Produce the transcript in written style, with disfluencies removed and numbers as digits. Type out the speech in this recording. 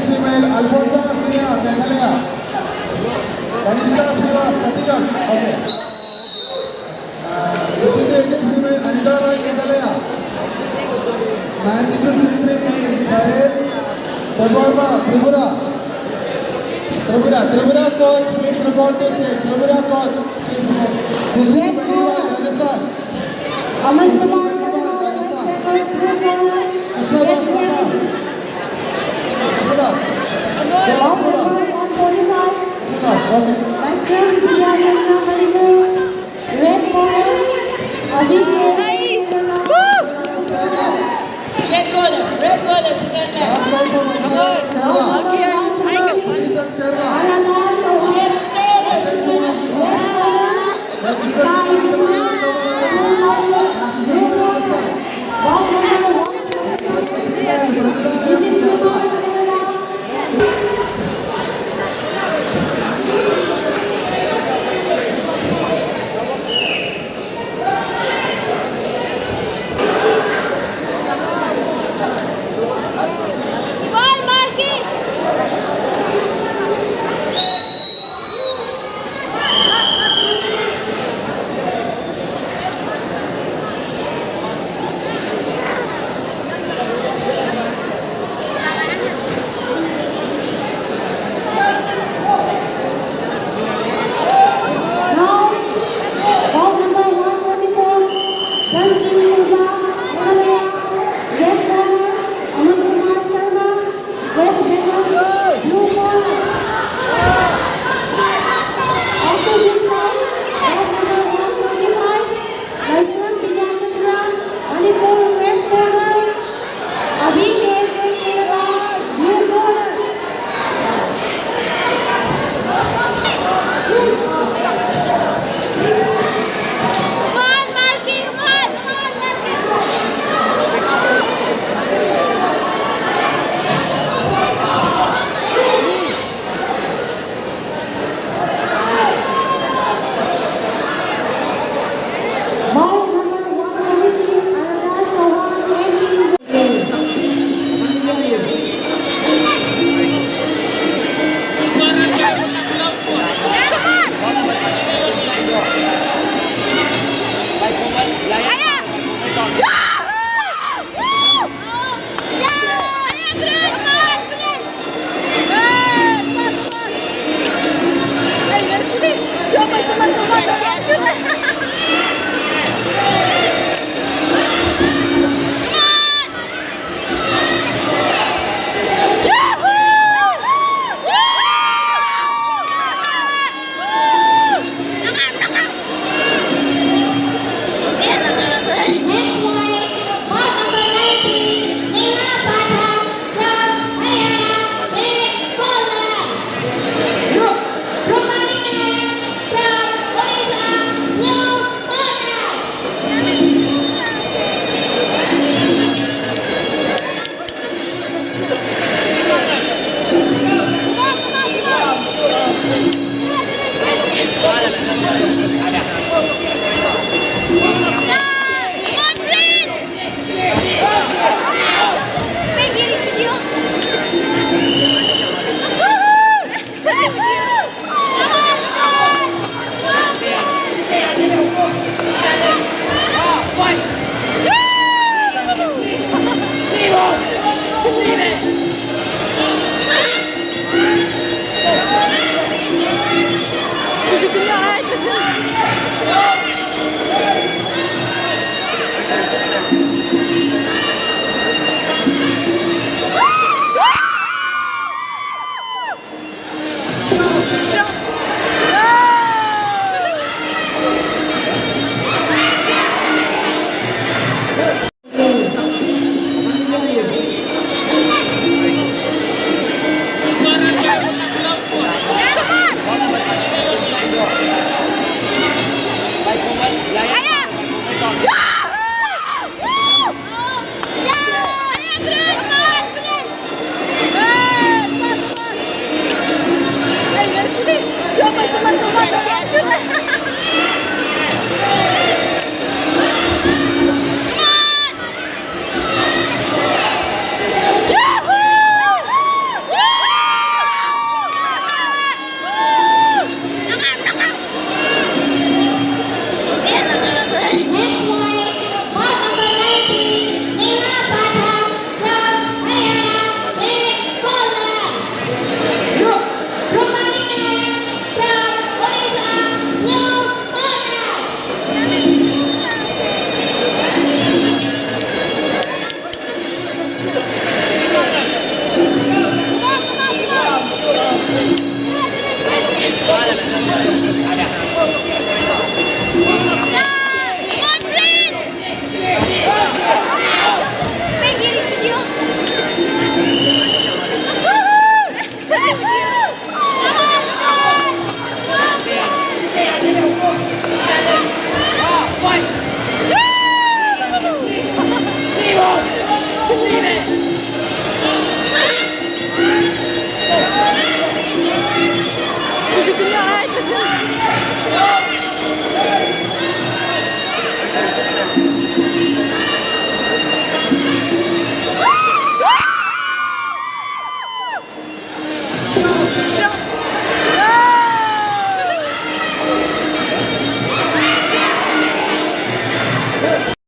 female Alfonso Garcia, Meghalaya. Kanishka Srivas, Chandigarh. Okay. This is the Indian female Anita Roy, Meghalaya. 1953 male Sahel Deborah, Tripura. Tripura coach, please report to stage. Tripura coach. Sushi Mediwal, Rajasthan. Aman Sushi Kumar Mediwal, Rajasthan. Krishna Krishna Das, Assam. Krishna Das. Bound number 145. Krishna Das, okay. Next one, Priya Chandra Manipur. Red corner, Abhijit. Nice. Red corner, second man. Last call for myself, Kerala. Please, Kerala. Ananas Sohit. Red corner, Sai Ismail. Blue corner, bound number 146. Visit Kumar, Kerala. Ball marking. Now, bound number 144, Dancing Purba, Meghalaya. Red corner, Aman Kumar Sarma, West Bengal. Blue corner. After this match, bound number 145, Mysore Priya Chandra, Manipur. Red corner, Abhijit Singh, Kerala. Blue corner. Ball marking. Ball. Bound number 146, Aradas Chauhan, MP. Coba teman-teman.